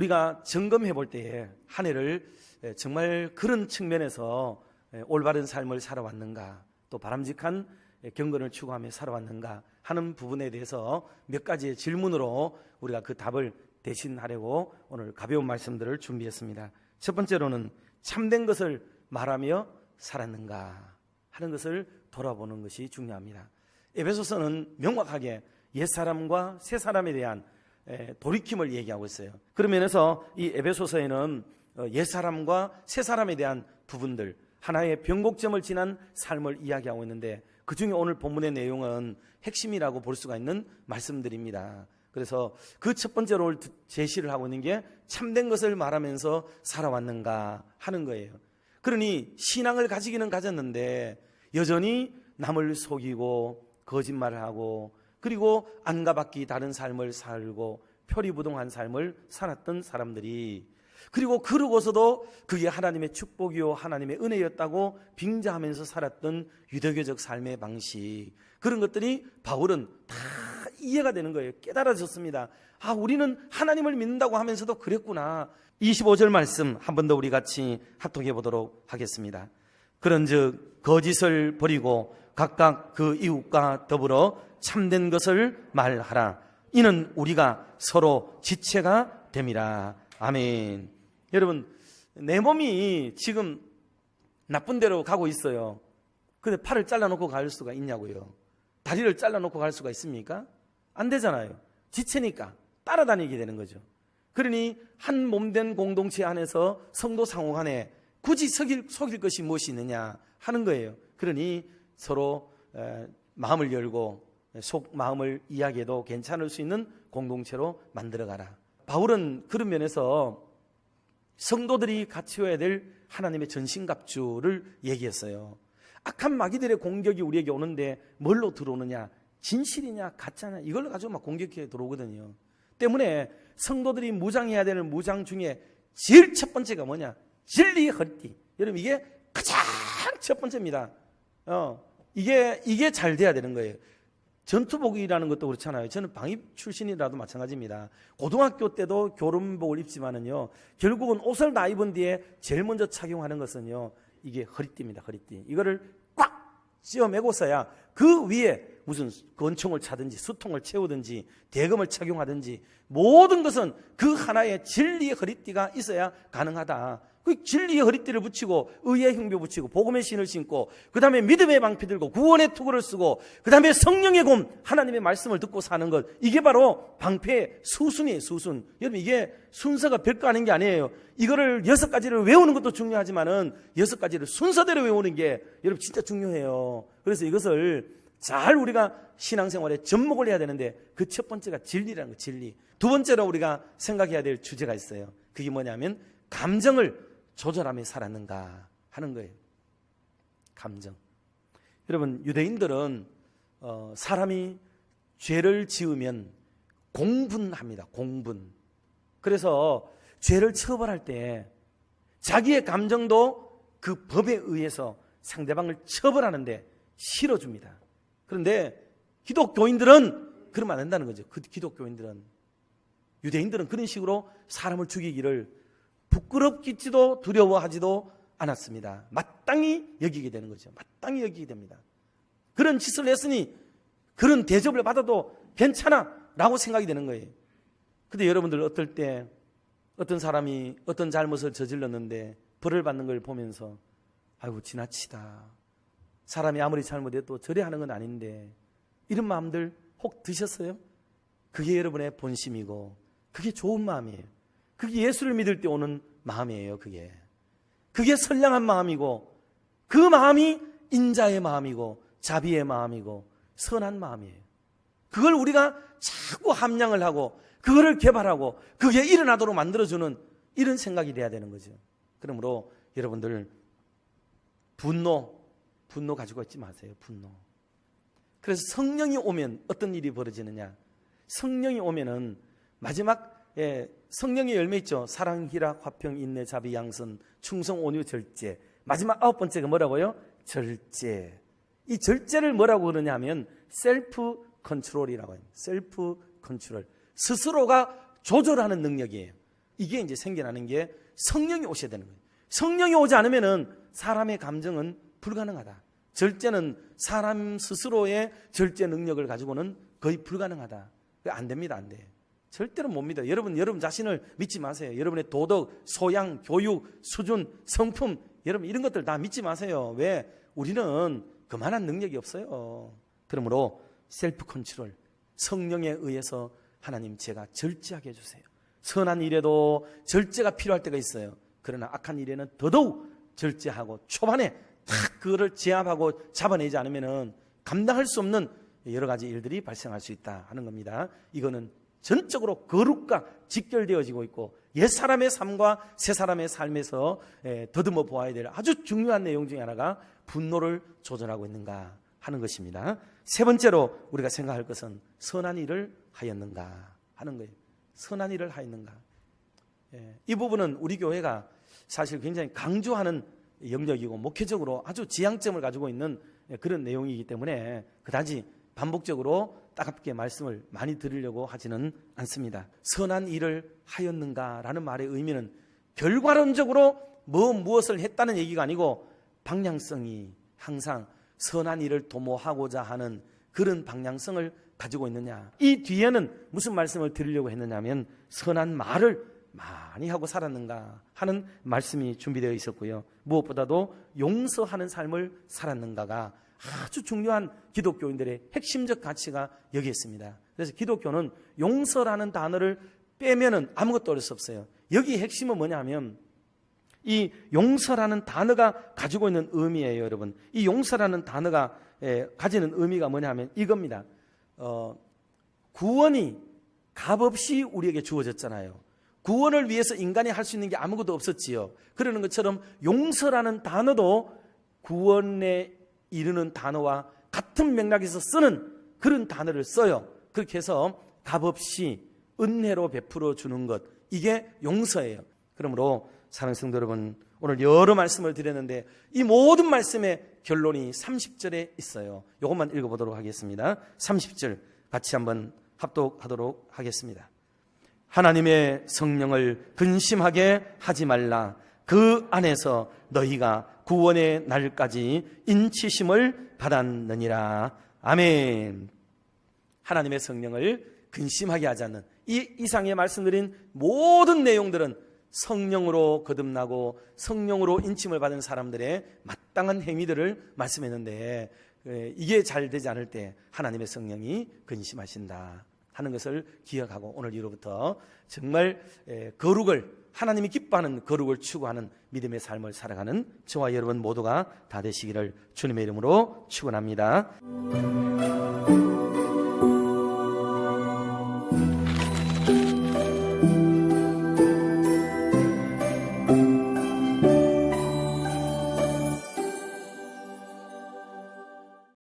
우리가 점검해 볼 때에 한 해를 정말 그런 측면에서 올바른 삶을 살아왔는가, 또 바람직한 경건을 추구하며 살아왔는가 하는 부분에 대해서 몇 가지의 질문으로 우리가 그 답을 대신하려고 오늘 가벼운 말씀들을 준비했습니다. 첫 번째로는 참된 것을 말하며 살았는가 하는 것을 돌아보는 것이 중요합니다. 에베소서는 명확하게 옛사람과 새사람에 대한 돌이킴을 얘기하고 있어요. 그런 면에서 이 에베소서에는 옛사람과 새사람에 대한 부분들, 하나의 변곡점을 지난 삶을 이야기하고 있는데, 그 중에 오늘 본문의 내용은 핵심이라고 볼 수가 있는 말씀들입니다. 그래서 그 첫 번째로 제시를 하고 있는 게 참된 것을 말하면서 살아왔는가 하는 거예요. 그러니 신앙을 가지기는 가졌는데 여전히 남을 속이고 거짓말을 하고, 그리고 안가받기 다른 삶을 살고 표리부동한 삶을 살았던 사람들이, 그리고 그러고서도 그게 하나님의 축복이요 하나님의 은혜였다고 빙자하면서 살았던 유대교적 삶의 방식, 그런 것들이 바울은 다 이해가 되는 거예요. 깨달아졌습니다. 아, 우리는 하나님을 믿는다고 하면서도 그랬구나. 25절 말씀 한 번 더 우리 같이 합독해 보도록 하겠습니다. 그런즉 거짓을 버리고 각각 그 이웃과 더불어 참된 것을 말하라. 이는 우리가 서로 지체가 됨이라. 아멘. 여러분, 내 몸이 지금 나쁜 데로 가고 있어요. 근데 팔을 잘라놓고 갈 수가 있냐고요? 다리를 잘라놓고 갈 수가 있습니까? 안 되잖아요. 지체니까 따라다니게 되는 거죠. 그러니 한 몸된 공동체 안에서 성도 상호 간에 굳이 속일 것이 무엇이 있느냐 하는 거예요. 그러니 서로 마음을 열고 속 마음을 이야기해도 괜찮을 수 있는 공동체로 만들어가라. 바울은 그런 면에서 성도들이 갖추어야 될 하나님의 전신갑주를 얘기했어요. 악한 마귀들의 공격이 우리에게 오는데 뭘로 들어오느냐? 진실이냐 가짜냐? 이걸 가지고 막 공격해 들어오거든요. 때문에 성도들이 무장해야 되는 무장 중에 제일 첫 번째가 뭐냐? 진리의 허리띠. 여러분, 이게 가장 첫 번째입니다. 이게 잘 돼야 되는 거예요. 전투복이라는 것도 그렇잖아요. 저는 방입 출신이라도 마찬가지입니다. 고등학교 때도 교련복을 입지만은요, 결국은 옷을 다 입은 뒤에 제일 먼저 착용하는 것은요, 이게 허리띠입니다. 허리띠. 이거를 꽉 쥐어 매고서야 그 위에 무슨 권총을 차든지 수통을 채우든지 대검을 착용하든지 모든 것은 그 하나의 진리의 허리띠가 있어야 가능하다. 그 진리의 허리띠를 붙이고 의의 흉배 붙이고 복음의 신을 신고, 그 다음에 믿음의 방패 들고 구원의 투구를 쓰고, 그 다음에 성령의 곰 하나님의 말씀을 듣고 사는 것, 이게 바로 방패의 수순이에요. 수순. 여러분, 이게 순서가 별거 아닌 게 아니에요. 이거를 6가지를 외우는 것도 중요하지만은 6가지를 순서대로 외우는 게 여러분 진짜 중요해요. 그래서 이것을 잘 우리가 신앙생활에 접목을 해야 되는데, 그 첫 번째가 진리라는 거. 진리. 두 번째로 우리가 생각해야 될 주제가 있어요. 그게 뭐냐면 감정을 조절하며 살았는가 하는 거예요. 감정. 여러분, 유대인들은 사람이 죄를 지으면 공분합니다. 공분. 그래서 죄를 처벌할 때 자기의 감정도 그 법에 의해서 상대방을 처벌하는데 실어줍니다. 그런데 기독교인들은 그러면 안 된다는 거죠. 기독교인들은, 유대인들은 그런 식으로 사람을 죽이기를 부끄럽기지도 두려워하지도 않았습니다. 마땅히 여기게 되는 거죠. 마땅히 여기게 됩니다. 그런 짓을 했으니 그런 대접을 받아도 괜찮아 라고 생각이 되는 거예요. 근데 여러분들 어떨 때 어떤 사람이 어떤 잘못을 저질렀는데 벌을 받는 걸 보면서 아이고 지나치다, 사람이 아무리 잘못해도 저래 하는 건 아닌데, 이런 마음들 혹 드셨어요? 그게 여러분의 본심이고 그게 좋은 마음이에요. 그게 예수를 믿을 때 오는 마음이에요. 그게 선량한 마음이고, 그 마음이 인자의 마음이고 자비의 마음이고 선한 마음이에요. 그걸 우리가 자꾸 함양을 하고 그거를 개발하고 그게 일어나도록 만들어주는 이런 생각이 돼야 되는 거죠. 그러므로 여러분들 분노 가지고 있지 마세요. 분노. 그래서 성령이 오면 어떤 일이 벌어지느냐? 성령이 오면은 마지막 성령의 열매 있죠. 사랑, 희락, 화평, 인내, 자비, 양선, 충성, 온유, 절제. 마지막 9번째가 뭐라고요? 절제. 이 절제를 뭐라고 그러냐 하면 셀프 컨트롤이라고 해요. 셀프 컨트롤. 스스로가 조절하는 능력이에요. 이게 이제 생겨나는 게 성령이 오셔야 되는 거예요. 성령이 오지 않으면은 사람의 감정은 불가능하다. 절제는 사람 스스로의 절제 능력을 가지고는 거의 불가능하다. 안 됩니다. 안 돼. 절대로 못 믿어요. 여러분 자신을 믿지 마세요. 여러분의 도덕, 소양, 교육, 수준, 성품, 여러분 이런 것들 다 믿지 마세요. 왜? 우리는 그만한 능력이 없어요. 그러므로 셀프 컨트롤, 성령에 의해서 하나님 제가 절제하게 해주세요. 선한 일에도 절제가 필요할 때가 있어요. 그러나 악한 일에는 더더욱 절제하고 초반에 탁 그거를 제압하고 잡아내지 않으면 감당할 수 없는 여러 가지 일들이 발생할 수 있다 하는 겁니다. 이거는 전적으로 거룩과 직결되어지고 있고 옛사람의 삶과 새사람의 삶에서 더듬어 보아야 될 아주 중요한 내용 중에 하나가 분노를 조절하고 있는가 하는 것입니다. 세 번째로 우리가 생각할 것은 선한 일을 하였는가 하는 거예요. 선한 일을 하였는가. 이 부분은 우리 교회가 사실 굉장히 강조하는 영역이고 목회적으로 아주 지향점을 가지고 있는 그런 내용이기 때문에 그다지 반복적으로 따갑게 말씀을 많이 드리려고 하지는 않습니다. 선한 일을 하였는가라는 말의 의미는 결과론적으로 무엇을 했다는 얘기가 아니고 방향성이 항상 선한 일을 도모하고자 하는 그런 방향성을 가지고 있느냐. 이 뒤에는 무슨 말씀을 드리려고 했느냐면 선한 말을 많이 하고 살았는가 하는 말씀이 준비되어 있었고요. 무엇보다도 용서하는 삶을 살았는가가 아주 중요한 기독교인들의 핵심적 가치가 여기 있습니다. 그래서 기독교는 용서라는 단어를 빼면은 아무것도 할 수 없어요. 여기 핵심은 뭐냐면 이 용서라는 단어가 가지고 있는 의미예요, 여러분. 이 용서라는 단어가 가지는 의미가 뭐냐면 이겁니다. 구원이 값없이 우리에게 주어졌잖아요. 구원을 위해서 인간이 할 수 있는 게 아무것도 없었지요. 그러는 것처럼 용서라는 단어도 구원에 이르는 단어와 같은 맥락에서 쓰는 그런 단어를 써요. 그렇게 해서 값없이 은혜로 베풀어 주는 것, 이게 용서예요. 그러므로 사랑하는 성도 여러분, 오늘 여러 말씀을 드렸는데 이 모든 말씀의 결론이 30절에 있어요. 이것만 읽어보도록 하겠습니다. 30절 같이 한번 합독하도록 하겠습니다. 하나님의 성령을 근심하게 하지 말라. 그 안에서 너희가 구원의 날까지 인치심을 받았느니라. 아멘. 하나님의 성령을 근심하게 하지 않는 이 이상의 말씀드린 모든 내용들은 성령으로 거듭나고 성령으로 인침을 받은 사람들의 마땅한 행위들을 말씀했는데 이게 잘 되지 않을 때 하나님의 성령이 근심하신다 하는 것을 기억하고 오늘 이후로부터 정말 거룩을, 하나님이 기뻐하는 거룩을 추구하는 믿음의 삶을 살아가는 저와 여러분 모두가 다 되시기를 주님의 이름으로 축원합니다.